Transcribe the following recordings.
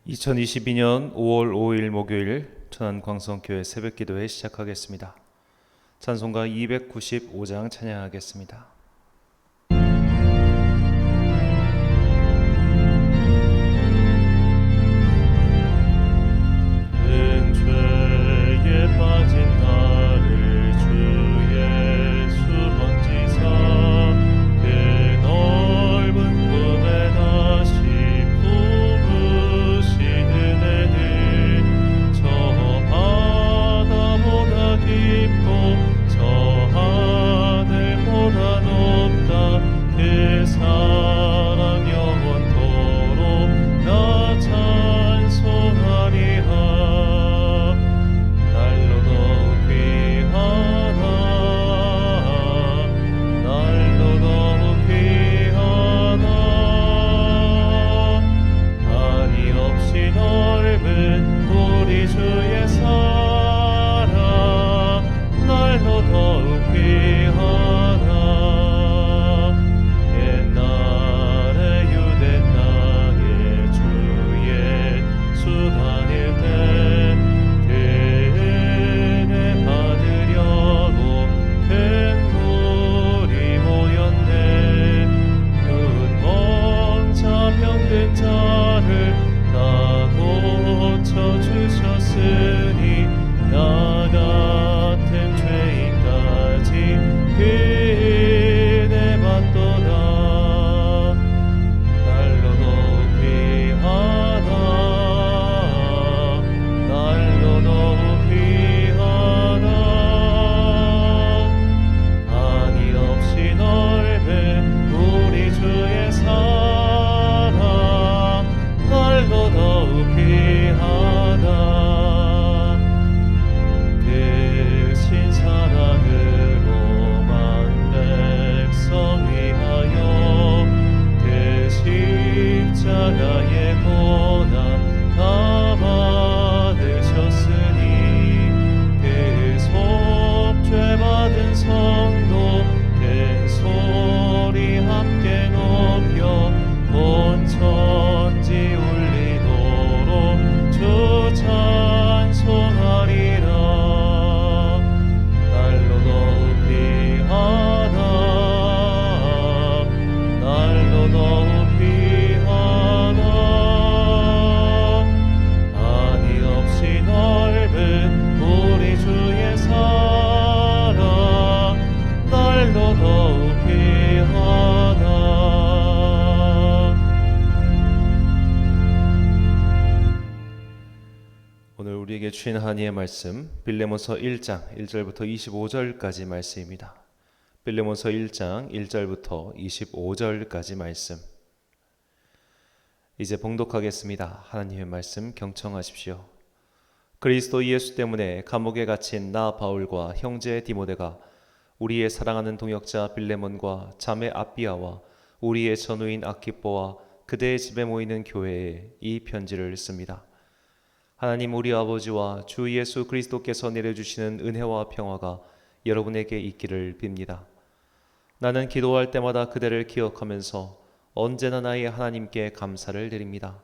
2022년 5월 5일 목요일 천안광성교회 새벽기도회 시작하겠습니다. 찬송가 295장 찬양하겠습니다. 큰 죄에 빠진 나를 주 예수 번지사 그 넓은 품에 다시 품으시는 애들 저 바다보다 깊고 저 하늘보다 높다 그 사랑 영원토록 나 찬송하리라. 날로 더욱 귀하다 날로 더욱 귀하다. 한이 없이 넓은 우리 주의 사랑 날로 더욱 귀하다. 옛날에 유대 땅에 주 예수 다닐 때 그 은혜 받으려고 큰 무리 모였네. 눈먼 자 병든 자를 다 고쳐주셨으니 나 같은 죄인까지 그 은혜 받도다. 날로 더욱 귀하다 날로 더욱 귀하다. 한이 없이 넓은 우리 주의 사랑 날로 더욱 귀하다. 크신 사랑으로만 백성 위하여 그 십자가의 고난 다 받으셨으니 그 속죄 받은 성도 큰 소리 함께 높여 온 천지 울리도록 주 찬송하리라. 날로 더욱 귀하다 날로 더욱 귀하다. 한이 없이 넓은 우리 주의 사랑 날로 더욱 귀하다. 오늘 우리에게 주신 하나님의 말씀 빌레몬서 1장 1절부터 25절까지 말씀입니다. 빌레몬서 1장 1절부터 25절까지 말씀. 이제 봉독하겠습니다. 하나님의 말씀 경청하십시오. 그리스도 예수 때문에 감옥에 갇힌 나 바울과 형제 디모데가 우리의 사랑하는 동역자 빌레몬과 자매 아비아와 우리의 전우인 아키뽀와 그대의 집에 모이는 교회에 이 편지를 씁니다. 하나님 우리 아버지와 주 예수 그리스도께서 내려주시는 은혜와 평화가 여러분에게 있기를 빕니다. 나는 기도할 때마다 그대를 기억하면서 언제나 나의 하나님께 감사를 드립니다.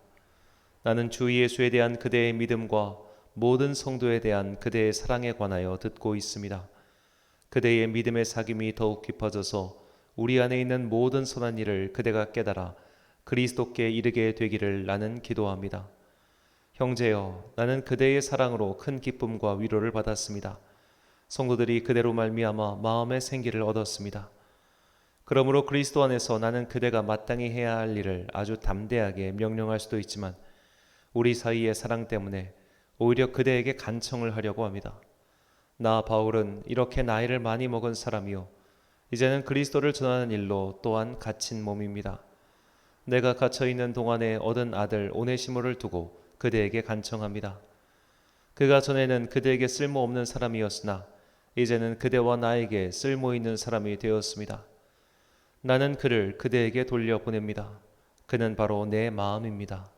나는 주 예수에 대한 그대의 믿음과 모든 성도에 대한 그대의 사랑에 관하여 듣고 있습니다. 그대의 믿음의 사귐이 더욱 깊어져서 우리 안에 있는 모든 선한 일을 그대가 깨달아 그리스도께 이르게 되기를 나는 기도합니다. 형제여, 나는 그대의 사랑으로 큰 기쁨과 위로를 받았습니다. 성도들이 그대로 말미암아 마음의 생기를 얻었습니다. 그러므로 그리스도 안에서 나는 그대가 마땅히 해야 할 일을 아주 담대하게 명령할 수도 있지만 우리 사이의 사랑 때문에 오히려 그대에게 간청을 하려고 합니다. 나 바울은 이렇게 나이를 많이 먹은 사람이요 이제는 그리스도를 전하는 일로 또한 갇힌 몸입니다. 내가 갇혀있는 동안에 얻은 아들 오네시모를 두고 그대에게 간청합니다. 그가 전에는 그대에게 쓸모없는 사람이었으나 이제는 그대와 나에게 쓸모있는 사람이 되었습니다. 나는 그를 그대에게 돌려보냅니다. 그는 바로 내 마음입니다.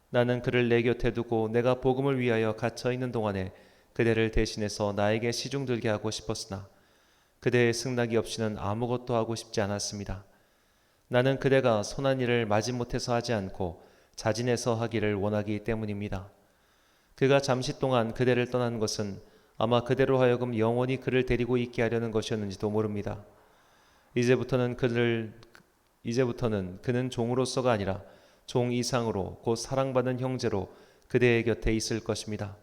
나는 그를 내 곁에 두고 내가 복음을 위하여 갇혀있는 동안에 그대를 대신해서 나에게 시중들게 하고 싶었으나 그대의 승낙이 없이는 아무것도 하고 싶지 않았습니다. 나는 그대가 선한 일을 마지못해서 하지 않고 자진해서 하기를 원하기 때문입니다. 그가 잠시 동안 그대를 떠난 것은 아마 그대로 하여금 영원히 그를 데리고 있게 하려는 것이었는지도 모릅니다. 이제부터는 그는 종으로서가 아니라 종 이상으로 곧 사랑받는 형제로 그대의 곁에 있을 것입니다.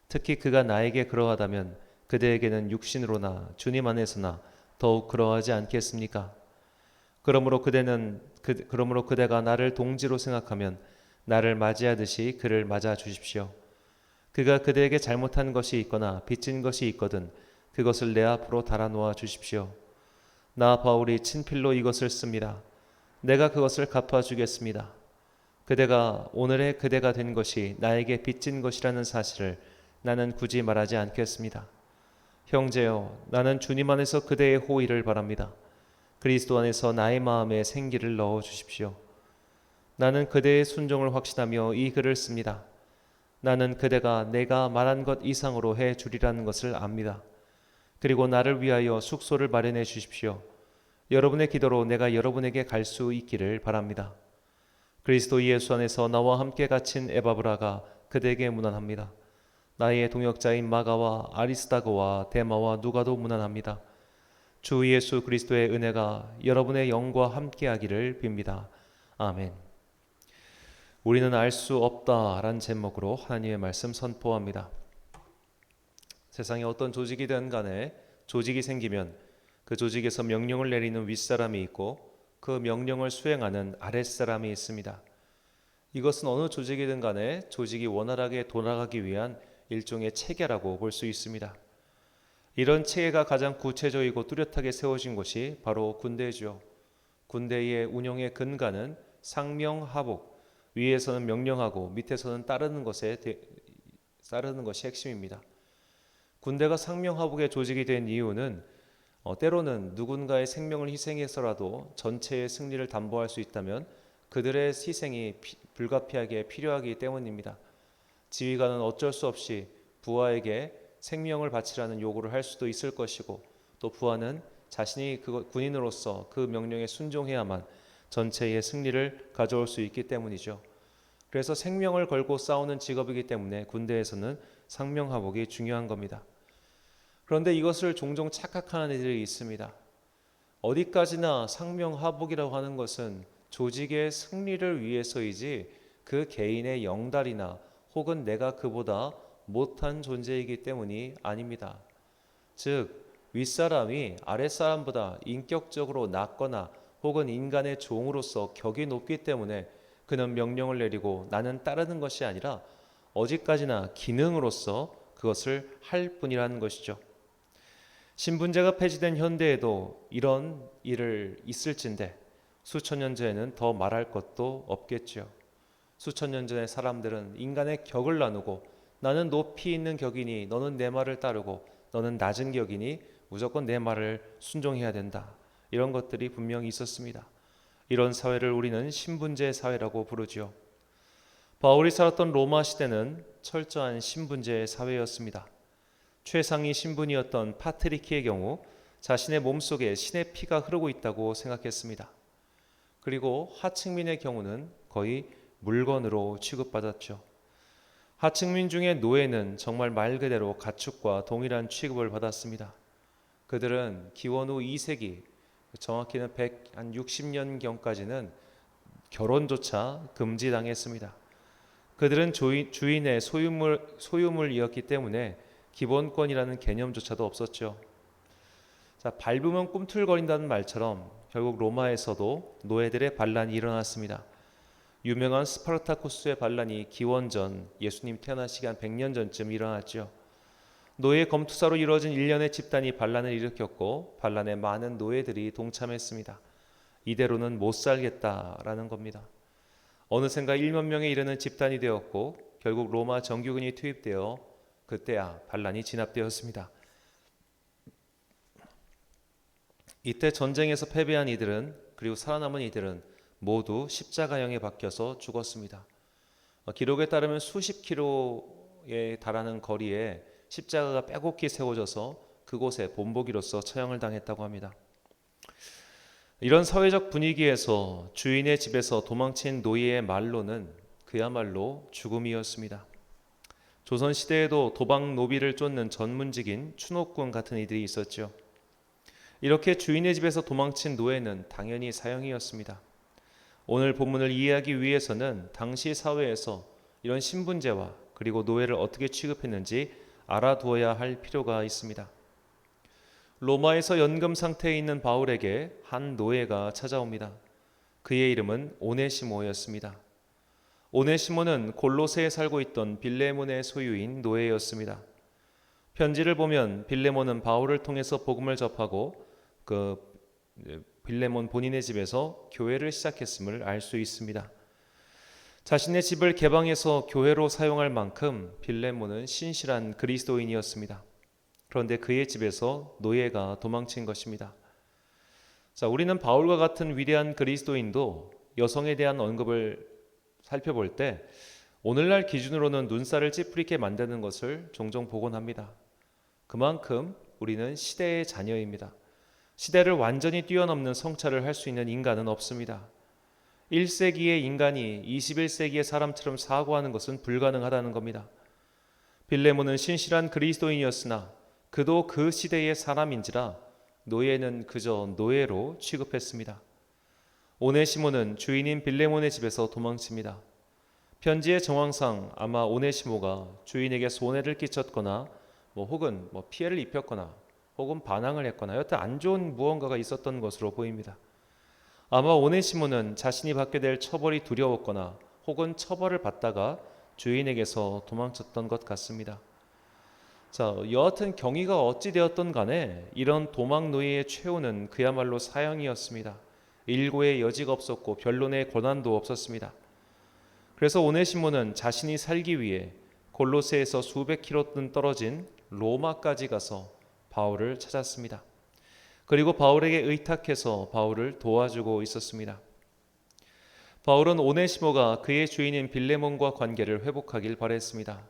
특히 그가 나에게 그러하다면 그대에게는 육신으로나 주님 안에서나 더욱 그러하지 않겠습니까? 그러므로 그대가 나를 동지로 생각하면 나를 맞이하듯이 그를 맞아 주십시오. 그가 그대에게 잘못한 것이 있거나 빚진 것이 있거든 그것을 내 앞으로 달아놓아 주십시오. 나 바울이 친필로 이것을 씁니다. 내가 그것을 갚아주겠습니다. 그대가 오늘의 그대가 된 것이 나에게 빚진 것이라는 사실을 나는 굳이 말하지 않겠습니다. 형제여, 나는 주님 안에서 그대의 호의를 바랍니다. 그리스도 안에서 나의 마음에 생기를 넣어 주십시오. 나는 그대의 순종을 확신하며 이 글을 씁니다. 나는 그대가 내가 말한 것 이상으로 해 주리라는 것을 압니다. 그리고 나를 위하여 숙소를 마련해 주십시오. 여러분의 기도로 내가 여러분에게 갈 수 있기를 바랍니다. 그리스도 예수 안에서 나와 함께 갇힌 에바브라가 그대에게 문안합니다. 나의 동역자인 마가와 아리스다고와 데마와 누가도 문안합니다. 주 예수 그리스도의 은혜가 여러분의 영과 함께하기를 빕니다. 아멘. 우리는 알 수 없다란 제목으로 하나님의 말씀 선포합니다. 세상에 어떤 조직이든 간에 조직이 생기면 그 조직에서 명령을 내리는 윗사람이 있고 그 명령을 수행하는 아랫사람이 있습니다. 이것은 어느 조직이든 간에 조직이 원활하게 돌아가기 위한 일종의 체계라고 볼 수 있습니다. 이런 체계가 가장 구체적이고 뚜렷하게 세워진 것이 바로 군대죠. 군대의 운영의 근간은 상명하복, 위에서는 명령하고 밑에서는 따르는 것이 핵심입니다. 군대가 상명하복의 조직이 된 이유는 때로는 누군가의 생명을 희생해서라도 전체의 승리를 담보할 수 있다면 그들의 희생이 불가피하게 필요하기 때문입니다. 지휘관은 어쩔 수 없이 부하에게 생명을 바치라는 요구를 할 수도 있을 것이고 또 부하는 자신이 군인으로서 그 명령에 순종해야만 전체의 승리를 가져올 수 있기 때문이죠. 그래서 생명을 걸고 싸우는 직업이기 때문에 군대에서는 상명하복이 중요한 겁니다. 그런데 이것을 종종 착각하는 이들이 있습니다. 어디까지나 상명하복이라고 하는 것은 조직의 승리를 위해서이지 그 개인의 영달이나 혹은 내가 그보다 못한 존재이기 때문이 아닙니다. 즉 윗사람이 아랫사람보다 인격적으로 낮거나 혹은 인간의 종으로서 격이 높기 때문에 그는 명령을 내리고 나는 따르는 것이 아니라 어디까지나 기능으로서 그것을 할 뿐이라는 것이죠. 신분제가 폐지된 현대에도 이런 일을 있을진데 수천 년 전에는 더 말할 것도 없겠죠. 수천 년 전의 사람들은 인간의 격을 나누고 나는 높이 있는 격이니 너는 내 말을 따르고 너는 낮은 격이니 무조건 내 말을 순종해야 된다. 이런 것들이 분명히 있었습니다. 이런 사회를 우리는 신분제 사회라고 부르죠. 바울이 살았던 로마 시대는 철저한 신분제 사회였습니다. 최상위 신분이었던 파트리키의 경우 자신의 몸속에 신의 피가 흐르고 있다고 생각했습니다. 그리고 하층민의 경우는 거의 물건으로 취급받았죠. 하층민 중에 노예는 정말 말 그대로 가축과 동일한 취급을 받았습니다. 그들은 기원 후 2세기, 정확히는 160년경까지는 결혼조차 금지당했습니다. 그들은 주인의 소유물이었기 때문에 기본권이라는 개념조차도 없었죠. 자, 밟으면 꿈틀거린다는 말처럼 결국 로마에서도 노예들의 반란이 일어났습니다. 유명한 스파르타쿠스의 반란이 기원전 예수님 태어나시기 한 100년 전쯤 일어났죠. 노예 검투사로 이루어진 일련의 집단이 반란을 일으켰고 반란에 많은 노예들이 동참했습니다. 이대로는 못 살겠다라는 겁니다. 어느샌가 1만 명에 이르는 집단이 되었고 결국 로마 정규군이 투입되어 그때야 반란이 진압되었습니다. 이때 전쟁에서 패배한 이들은 그리고 살아남은 이들은 모두 십자가형에 박혀서 죽었습니다. 기록에 따르면 수십 킬로에 달하는 거리에 십자가가 빼곡히 세워져서 그곳에 본보기로서 처형을 당했다고 합니다. 이런 사회적 분위기에서 주인의 집에서 도망친 노예의 말로는 그야말로 죽음이었습니다. 조선시대에도 도박 노비를 쫓는 전문직인 추노꾼 같은 이들이 있었죠. 이렇게 주인의 집에서 도망친 노예는 당연히 사형이었습니다. 오늘 본문을 이해하기 위해서는 당시 사회에서 이런 신분제와 그리고 노예를 어떻게 취급했는지 알아두어야 할 필요가 있습니다. 로마에서 연금 상태에 있는 바울에게 한 노예가 찾아옵니다. 그의 이름은 오네시모였습니다. 오네시모는 골로새에 살고 있던 빌레몬의 소유인 노예였습니다. 편지를 보면 빌레몬은 바울을 통해서 복음을 접하고 빌레몬 본인의 집에서 교회를 시작했음을 알 수 있습니다. 자신의 집을 개방해서 교회로 사용할 만큼 빌레몬은 신실한 그리스도인이었습니다. 그런데 그의 집에서 노예가 도망친 것입니다. 자, 우리는 바울과 같은 위대한 그리스도인도 여성에 대한 언급을 살펴볼 때 오늘날 기준으로는 눈살을 찌푸리게 만드는 것을 종종 보곤 합니다. 그만큼 우리는 시대의 자녀입니다. 시대를 완전히 뛰어넘는 성찰을 할 수 있는 인간은 없습니다. 1세기의 인간이 21세기의 사람처럼 사고하는 것은 불가능하다는 겁니다. 빌레몬은 신실한 그리스도인이었으나 그도 그 시대의 사람인지라 노예는 그저 노예로 취급했습니다. 오네시모는 주인인 빌레몬의 집에서 도망칩니다. 편지의 정황상 아마 오네시모가 주인에게 손해를 끼쳤거나 혹은 피해를 입혔거나 혹은 반항을 했거나 여튼 안 좋은 무언가가 있었던 것으로 보입니다. 아마 오네시모는 자신이 받게 될 처벌이 두려웠거나 혹은 처벌을 받다가 주인에게서 도망쳤던 것 같습니다. 자, 여하튼 경위가 어찌 되었던 간에 이런 도망 노예의 최후는 그야말로 사형이었습니다. 일고의 여지가 없었고 변론의 권한도 없었습니다. 그래서 오네시모는 자신이 살기 위해 골로새에서 수백 킬로든 떨어진 로마까지 가서 바울을 찾았습니다. 그리고 바울에게 의탁해서 바울을 도와주고 있었습니다. 바울은 오네시모가 그의 주인인 빌레몬과 관계를 회복하길 바랬습니다.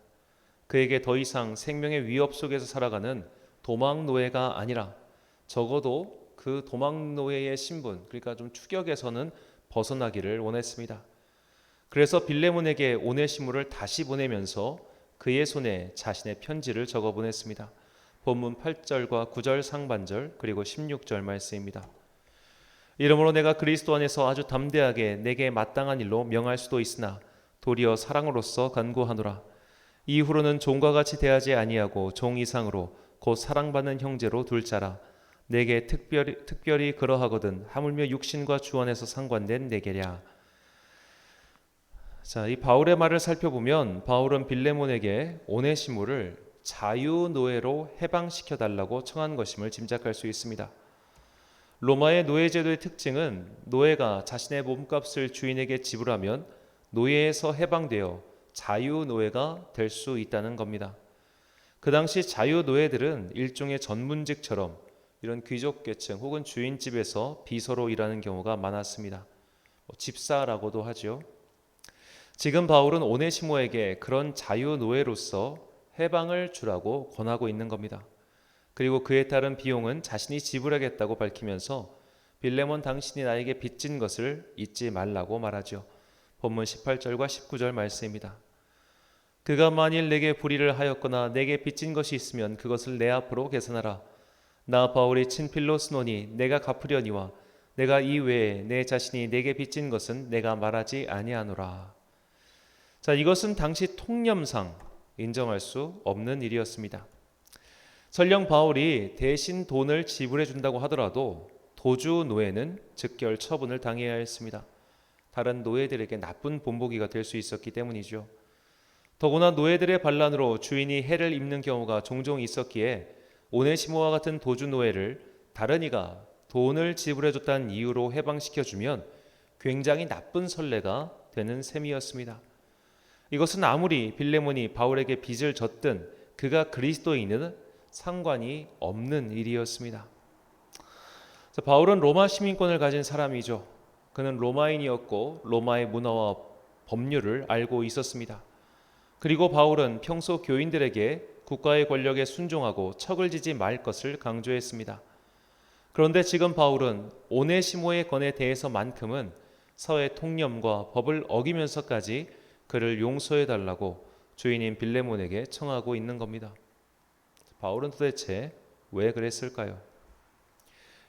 그에게 더 이상 생명의 위협 속에서 살아가는 도망 노예가 아니라 적어도 그 도망 노예의 신분, 그러니까 좀 추격에서는 벗어나기를 원했습니다. 그래서 빌레몬에게 오네시모를 다시 보내면서 그의 손에 자신의 편지를 적어 보냈습니다. 본문 8절과 9절 상반절 그리고 16절 말씀입니다. 이러므로 내가 그리스도 안에서 아주 담대하게 내게 마땅한 일로 명할 수도 있으나 도리어 사랑으로서 간구하노라. 이후로는 종과 같이 대하지 아니하고 종 이상으로 곧 사랑받는 형제로 둘 자라. 내게 특별히 그러하거든 하물며 육신과 주 안에서 상관된 내게랴. 자, 이 바울의 말을 살펴보면 바울은 빌레몬에게 오네시모를 자유노예로 해방시켜 달라고 청한 것임을 짐작할 수 있습니다. 로마의 노예제도의 특징은 노예가 자신의 몸값을 주인에게 지불하면 노예에서 해방되어 자유노예가 될 수 있다는 겁니다. 그 당시 자유노예들은 일종의 전문직처럼 이런 귀족계층 혹은 주인집에서 비서로 일하는 경우가 많았습니다. 집사라고도 하죠. 지금 바울은 오네시모에게 그런 자유노예로서 해방을 주라고 권하고 있는 겁니다. 그리고 그에 따른 비용은 자신이 지불하겠다고 밝히면서 빌레몬 당신이 나에게 빚진 것을 잊지 말라고 말하죠. 본문 18절과 19절 말씀입니다. 그가 만일 내게 불의를 하였거나 내게 빚진 것이 있으면 그것을 내 앞으로 계산하라. 나 바울이 친필로 쓰노니 내가 갚으려니와 내가 이외에 내 자신이 내게 빚진 것은 내가 말하지 아니하노라. 자, 이것은 당시 통념상 인정할 수 없는 일이었습니다. 설령 바울이 대신 돈을 지불해 준다고 하더라도 도주 노예는 즉결 처분을 당해야 했습니다. 다른 노예들에게 나쁜 본보기가 될 수 있었기 때문이죠. 더구나 노예들의 반란으로 주인이 해를 입는 경우가 종종 있었기에 오네시모와 같은 도주 노예를 다른 이가 돈을 지불해 줬다는 이유로 해방시켜주면 굉장히 나쁜 선례가 되는 셈이었습니다. 이것은 아무리 빌레몬이 바울에게 빚을 졌든 그가 그리스도인은 상관이 없는 일이었습니다. 바울은 로마 시민권을 가진 사람이죠. 그는 로마인이었고 로마의 문화와 법률을 알고 있었습니다. 그리고 바울은 평소 교인들에게 국가의 권력에 순종하고 척을 지지 말 것을 강조했습니다. 그런데 지금 바울은 오네시모의 건에 대해서만큼은 사회 통념과 법을 어기면서까지 그를 용서해 달라고 주인인 빌레몬에게 청하고 있는 겁니다. 바울은 도대체 왜 그랬을까요?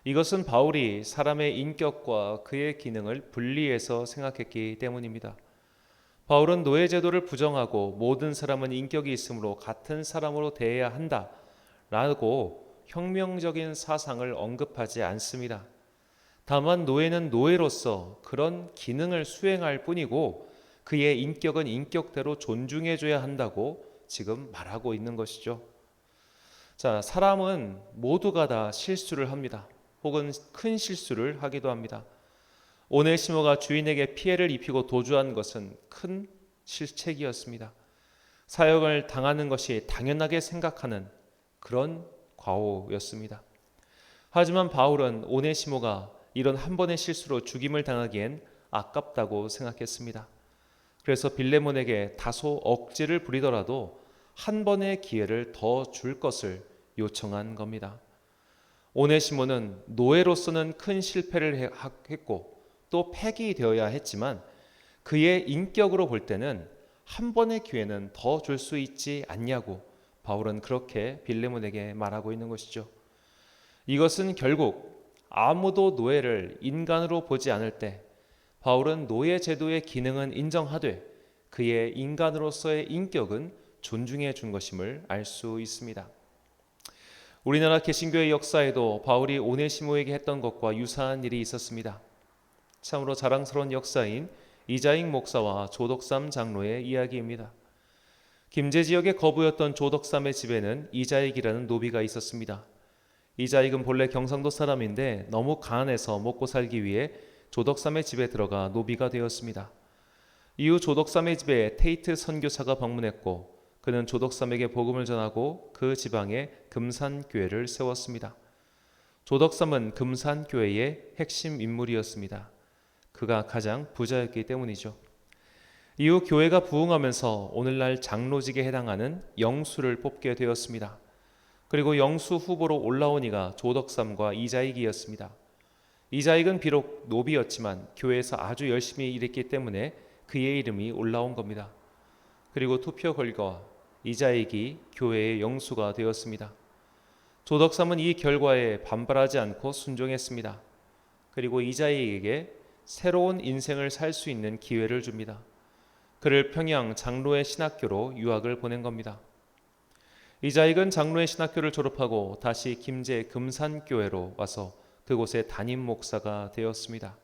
이것은 바울이 사람의 인격과 그의 기능을 분리해서 생각했기 때문입니다. 바울은 노예 제도를 부정하고 모든 사람은 인격이 있으므로 같은 사람으로 대해야 한다라고 혁명적인 사상을 언급하지 않습니다. 다만 노예는 노예로서 그런 기능을 수행할 뿐이고 그의 인격은 인격대로 존중해줘야 한다고 지금 말하고 있는 것이죠. 자, 사람은 모두가 다 실수를 합니다. 혹은 큰 실수를 하기도 합니다. 오네시모가 주인에게 피해를 입히고 도주한 것은 큰 실책이었습니다. 사형을 당하는 것이 당연하게 생각하는 그런 과오였습니다. 하지만 바울은 오네시모가 이런 한 번의 실수로 죽임을 당하기엔 아깝다고 생각했습니다. 그래서 빌레몬에게 다소 억지를 부리더라도 한 번의 기회를 더 줄 것을 요청한 겁니다. 오네시모는 노예로서는 큰 실패를 했고 또 폐기되어야 했지만 그의 인격으로 볼 때는 한 번의 기회는 더 줄 수 있지 않냐고 바울은 그렇게 빌레몬에게 말하고 있는 것이죠. 이것은 결국 아무도 노예를 인간으로 보지 않을 때 바울은 노예 제도의 기능은 인정하되 그의 인간으로서의 인격은 존중해 준 것임을 알 수 있습니다. 우리나라 개신교의 역사에도 바울이 오네시모에게 했던 것과 유사한 일이 있었습니다. 참으로 자랑스러운 역사인 이자익 목사와 조덕삼 장로의 이야기입니다. 김제 지역의 거부였던 조덕삼의 집에는 이자익이라는 노비가 있었습니다. 이자익은 본래 경상도 사람인데 너무 가난해서 먹고 살기 위해 조덕삼의 집에 들어가 노비가 되었습니다. 이후 조덕삼의 집에 테이트 선교사가 방문했고 그는 조덕삼에게 복음을 전하고 그 지방에 금산교회를 세웠습니다. 조덕삼은 금산교회의 핵심 인물이었습니다. 그가 가장 부자였기 때문이죠. 이후 교회가 부흥하면서 오늘날 장로직에 해당하는 영수를 뽑게 되었습니다. 그리고 영수 후보로 올라온 이가 조덕삼과 이자익이었습니다. 이자익은 비록 노비였지만 교회에서 아주 열심히 일했기 때문에 그의 이름이 올라온 겁니다. 그리고 투표 결과 이자익이 교회의 영수가 되었습니다. 조덕삼은 이 결과에 반발하지 않고 순종했습니다. 그리고 이자익에게 새로운 인생을 살 수 있는 기회를 줍니다. 그를 평양 장로의 신학교로 유학을 보낸 겁니다. 이자익은 장로의 신학교를 졸업하고 다시 김제 금산교회로 와서 그곳의 담임 목사가 되었습니다.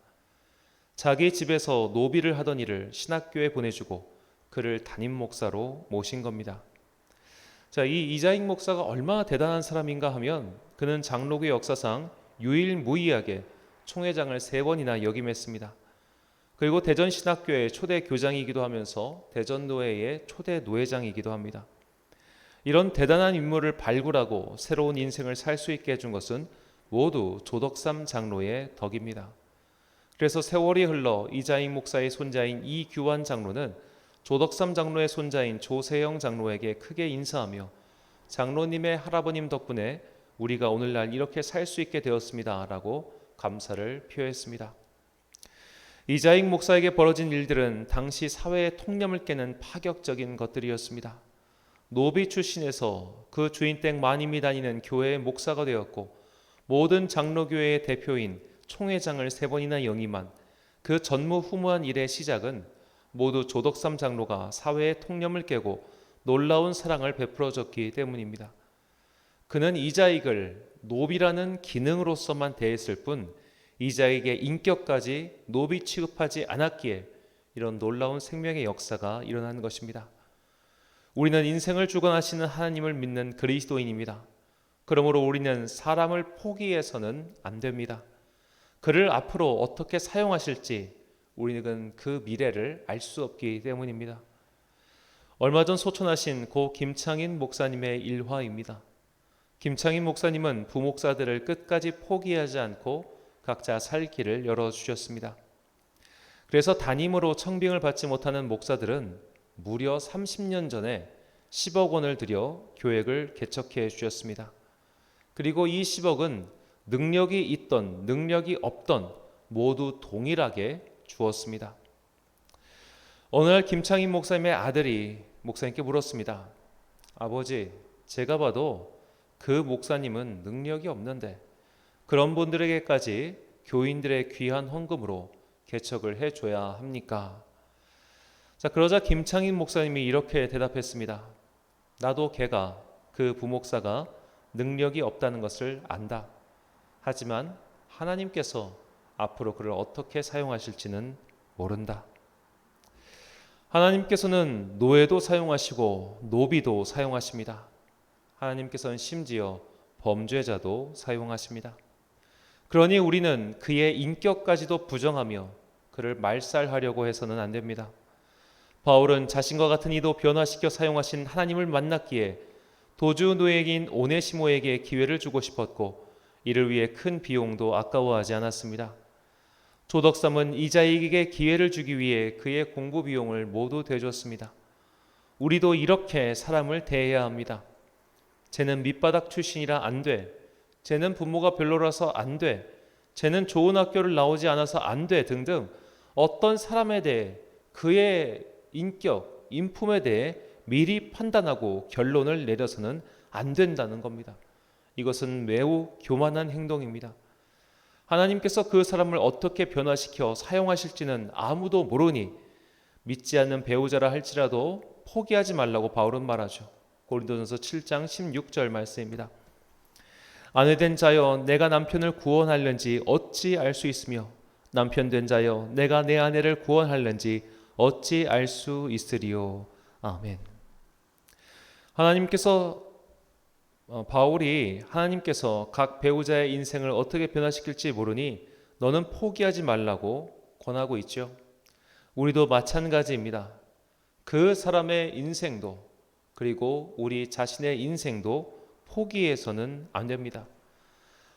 자기 집에서 노비를 하던 일을 신학교에 보내주고 그를 담임 목사로 모신 겁니다. 자, 이 이자익 목사가 얼마나 대단한 사람인가 하면 그는 장로교 역사상 유일무이하게 총회장을 3번이나 역임했습니다. 그리고 대전신학교의 초대 교장이기도 하면서 대전노회의 초대 노회장이기도 합니다. 이런 대단한 인물을 발굴하고 새로운 인생을 살 수 있게 해준 것은 모두 조덕삼 장로의 덕입니다. 그래서 세월이 흘러 이자익 목사의 손자인 이규환 장로는 조덕삼 장로의 손자인 조세영 장로에게 크게 인사하며 장로님의 할아버님 덕분에 우리가 오늘날 이렇게 살 수 있게 되었습니다 라고 감사를 표했습니다. 이자익 목사에게 벌어진 일들은 당시 사회의 통념을 깨는 파격적인 것들이었습니다. 노비 출신에서 그 주인댁 마님이 다니는 교회의 목사가 되었고 모든 장로교회의 대표인 총회장을 3번이나 영임한 그 전무후무한 일의 시작은 모두 조덕삼 장로가 사회의 통념을 깨고 놀라운 사랑을 베풀어줬기 때문입니다. 그는 이자익을 노비라는 기능으로서만 대했을 뿐 이자익의 인격까지 노비 취급하지 않았기에 이런 놀라운 생명의 역사가 일어난 것입니다. 우리는 인생을 주관하시는 하나님을 믿는 그리스도인입니다. 그러므로 우리는 사람을 포기해서는 안 됩니다. 그를 앞으로 어떻게 사용하실지 우리는 그 미래를 알 수 없기 때문입니다. 얼마 전 소천하신 고 김창인 목사님의 일화입니다. 김창인 목사님은 부목사들을 끝까지 포기하지 않고 각자 살 길을 열어주셨습니다. 그래서 담임으로 청빙을 받지 못하는 목사들은 무려 30년 전에 10억 원을 들여 교회를 개척해 주셨습니다. 그리고 이 10억은 능력이 있던 능력이 없던 모두 동일하게 주었습니다. 어느 날 김창인 목사님의 아들이 목사님께 물었습니다. 아버지, 제가 봐도 그 목사님은 능력이 없는데 그런 분들에게까지 교인들의 귀한 헌금으로 개척을 해줘야 합니까? 자, 그러자 김창인 목사님이 이렇게 대답했습니다. 나도 걔가, 그 부목사가 능력이 없다는 것을 안다. 하지만 하나님께서 앞으로 그를 어떻게 사용하실지는 모른다. 하나님께서는 노예도 사용하시고 노비도 사용하십니다. 하나님께서는 심지어 범죄자도 사용하십니다. 그러니 우리는 그의 인격까지도 부정하며 그를 말살하려고 해서는 안 됩니다. 바울은 자신과 같은 이도 변화시켜 사용하신 하나님을 만났기에 도주 노예인 오네시모에게 기회를 주고 싶었고 이를 위해 큰 비용도 아까워하지 않았습니다. 조덕삼은 이자에게 기회를 주기 위해 그의 공부 비용을 모두 대줬습니다. 우리도 이렇게 사람을 대해야 합니다. 쟤는 밑바닥 출신이라 안 돼. 쟤는 부모가 별로라서 안 돼. 쟤는 좋은 학교를 나오지 않아서 안 돼. 등등 어떤 사람에 대해 그의 인격, 인품에 대해 미리 판단하고 결론을 내려서는 안 된다는 겁니다. 이것은 매우 교만한 행동입니다. 하나님께서 그 사람을 어떻게 변화시켜 사용하실지는 아무도 모르니 믿지 않는 배우자라 할지라도 포기하지 말라고 바울은 말하죠. 고린도전서 7장 16절 말씀입니다. 아내된 자여 내가 남편을 구원하려는지 어찌 알 수 있으며 남편 된 자여 내가 내 아내를 구원하려는지 어찌 알 수 있으리요. 아멘. 바울이 하나님께서 각 배우자의 인생을 어떻게 변화시킬지 모르니 너는 포기하지 말라고 권하고 있죠. 우리도 마찬가지입니다. 그 사람의 인생도 그리고 우리 자신의 인생도 포기해서는 안 됩니다.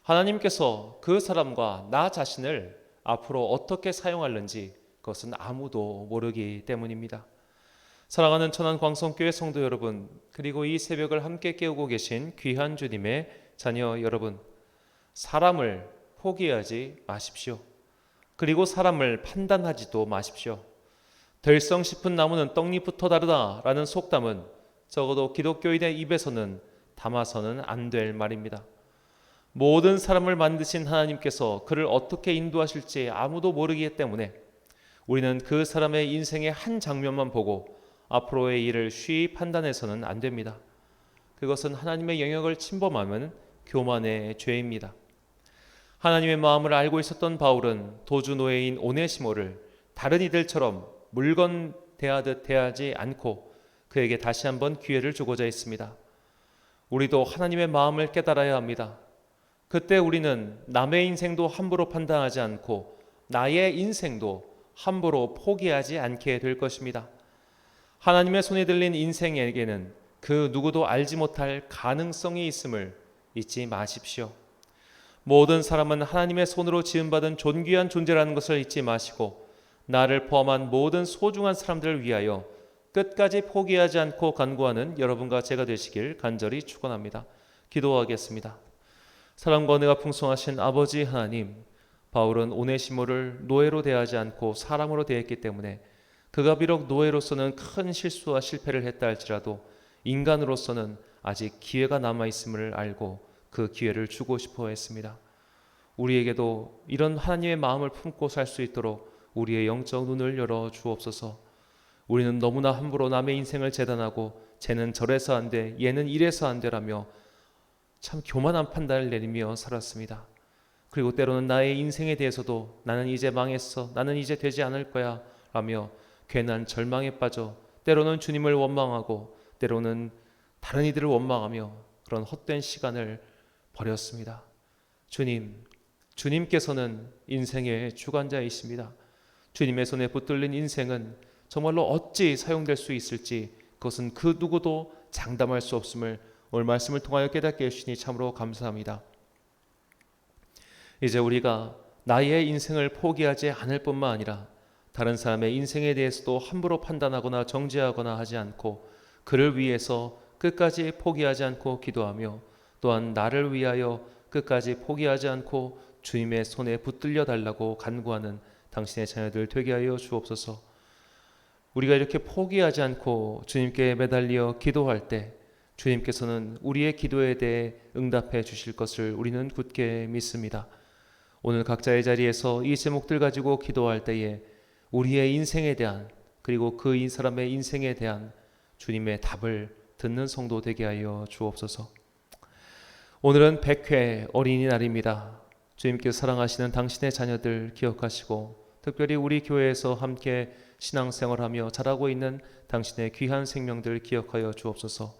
하나님께서 그 사람과 나 자신을 앞으로 어떻게 사용하는지 그것은 아무도 모르기 때문입니다. 사랑하는 천안광성교회 성도 여러분, 그리고 이 새벽을 함께 깨우고 계신 귀한 주님의 자녀 여러분, 사람을 포기하지 마십시오. 그리고 사람을 판단하지도 마십시오. 들성 싶은 나무는 떡잎부터 다르다라는 속담은 적어도 기독교인의 입에서는 담아서는 안 될 말입니다. 모든 사람을 만드신 하나님께서 그를 어떻게 인도하실지 아무도 모르기 때문에 우리는 그 사람의 인생의 한 장면만 보고 앞으로의 일을 쉬이 판단해서는 안 됩니다. 그것은 하나님의 영역을 침범하면 교만의 죄입니다. 하나님의 마음을 알고 있었던 바울은 도주 노예인 오네시모를 다른 이들처럼 물건 대하듯 대하지 않고 그에게 다시 한번 기회를 주고자 했습니다. 우리도 하나님의 마음을 깨달아야 합니다. 그때 우리는 남의 인생도 함부로 판단하지 않고 나의 인생도 함부로 포기하지 않게 될 것입니다. 하나님의 손에 들린 인생에게는 그 누구도 알지 못할 가능성이 있음을 잊지 마십시오. 모든 사람은 하나님의 손으로 지음받은 존귀한 존재라는 것을 잊지 마시고 나를 포함한 모든 소중한 사람들을 위하여 끝까지 포기하지 않고 간구하는 여러분과 제가 되시길 간절히 축원합니다. 기도하겠습니다. 사랑과 은혜가 풍성하신 아버지 하나님, 바울은 오네시모를 노예로 대하지 않고 사람으로 대했기 때문에 그가 비록 노예로서는 큰 실수와 실패를 했다 할지라도 인간으로서는 아직 기회가 남아있음을 알고 그 기회를 주고 싶어 했습니다. 우리에게도 이런 하나님의 마음을 품고 살 수 있도록 우리의 영적 눈을 열어 주옵소서. 우리는 너무나 함부로 남의 인생을 재단하고 쟤는 저래서 안 돼, 얘는 이래서 안 되라며 참 교만한 판단을 내리며 살았습니다. 그리고 때로는 나의 인생에 대해서도 나는 이제 망했어, 나는 이제 되지 않을 거야 라며 괜한 절망에 빠져 때로는 주님을 원망하고 때로는 다른 이들을 원망하며 그런 헛된 시간을 버렸습니다. 주님께서는 인생의 주관자이십니다. 주님의 손에 붙들린 인생은 정말로 어찌 사용될 수 있을지 그것은 그 누구도 장담할 수 없음을 오늘 말씀을 통하여 깨닫게 해주시니 참으로 감사합니다. 이제 우리가 나의 인생을 포기하지 않을 뿐만 아니라 다른 사람의 인생에 대해서도 함부로 판단하거나 정죄하거나 하지 않고 그를 위해서 끝까지 포기하지 않고 기도하며 또한 나를 위하여 끝까지 포기하지 않고 주님의 손에 붙들려 달라고 간구하는 당신의 자녀들 되게 하여 주옵소서. 우리가 이렇게 포기하지 않고 주님께 매달려 기도할 때 주님께서는 우리의 기도에 대해 응답해 주실 것을 우리는 굳게 믿습니다. 오늘 각자의 자리에서 이 제목들 가지고 기도할 때에 우리의 인생에 대한 그리고 그 사람의 인생에 대한 주님의 답을 듣는 성도 되게 하여 주옵소서. 오늘은 100회 어린이날입니다. 주님께서 사랑하시는 당신의 자녀들 기억하시고 특별히 우리 교회에서 함께 신앙생활하며 자라고 있는 당신의 귀한 생명들 기억하여 주옵소서.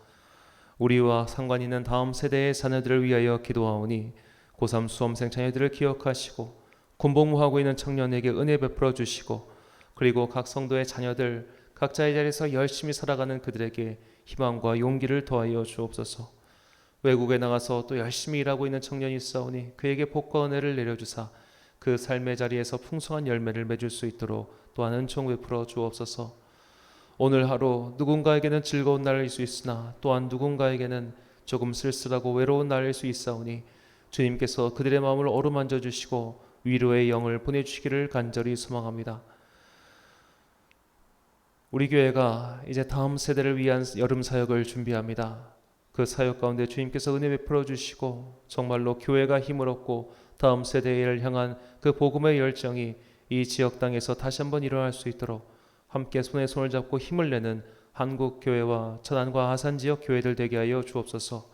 우리와 상관 있는 다음 세대의 자녀들을 위하여 기도하오니 고3 수험생 자녀들을 기억하시고 군복무하고 있는 청년에게 은혜 베풀어 주시고 그리고 각 성도의 자녀들 각자의 자리에서 열심히 살아가는 그들에게 희망과 용기를 더하여 주옵소서. 외국에 나가서 또 열심히 일하고 있는 청년이 있사오니 그에게 복과 은혜를 내려주사 그 삶의 자리에서 풍성한 열매를 맺을 수 있도록 또한 은총 베풀어 주옵소서. 오늘 하루 누군가에게는 즐거운 날일 수 있으나 또한 누군가에게는 조금 쓸쓸하고 외로운 날일 수 있사오니 주님께서 그들의 마음을 어루만져 주시고 위로의 영을 보내주시기를 간절히 소망합니다. 우리 교회가 이제 다음 세대를 위한 여름 사역을 준비합니다. 그 사역 가운데 주님께서 은혜 베풀어 주시고 정말로 교회가 힘을 얻고 다음 세대를 향한 그 복음의 열정이 이 지역 땅에서 다시 한번 일어날 수 있도록 함께 손에 손을 잡고 힘을 내는 한국 교회와 천안과 하산 지역 교회들 되게 하여 주옵소서.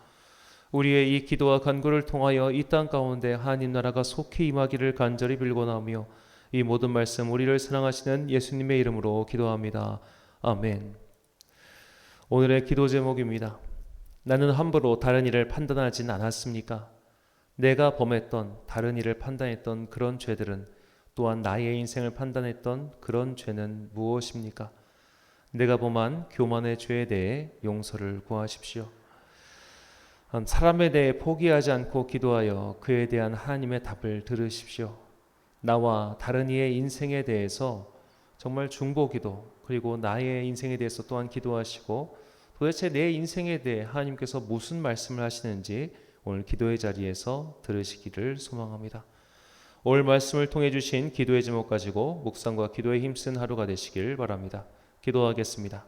우리의 이 기도와 간구를 통하여 이 땅 가운데 하나님 나라가 속히 임하기를 간절히 빌고나오며 이 모든 말씀 우리를 사랑하시는 예수님의 이름으로 기도합니다. 아멘. 오늘의 기도 제목입니다. 나는 함부로 다른 이를 판단하진 않았습니까? 내가 범했던 다른 이를 판단했던 그런 죄들은 또한 나의 인생을 판단했던 그런 죄는 무엇입니까? 내가 범한 교만의 죄에 대해 용서를 구하십시오. 사람에 대해 포기하지 않고 기도하여 그에 대한 하나님의 답을 들으십시오. 나와 다른 이의 인생에 대해서 정말 중보기도 그리고 나의 인생에 대해서 또한 기도하시고 도대체 내 인생에 대해 하나님께서 무슨 말씀을 하시는지 오늘 기도의 자리에서 들으시기를 소망합니다. 오늘 말씀을 통해 주신 기도의 제목 가지고 묵상과 기도에 힘쓴 하루가 되시길 바랍니다. 기도하겠습니다.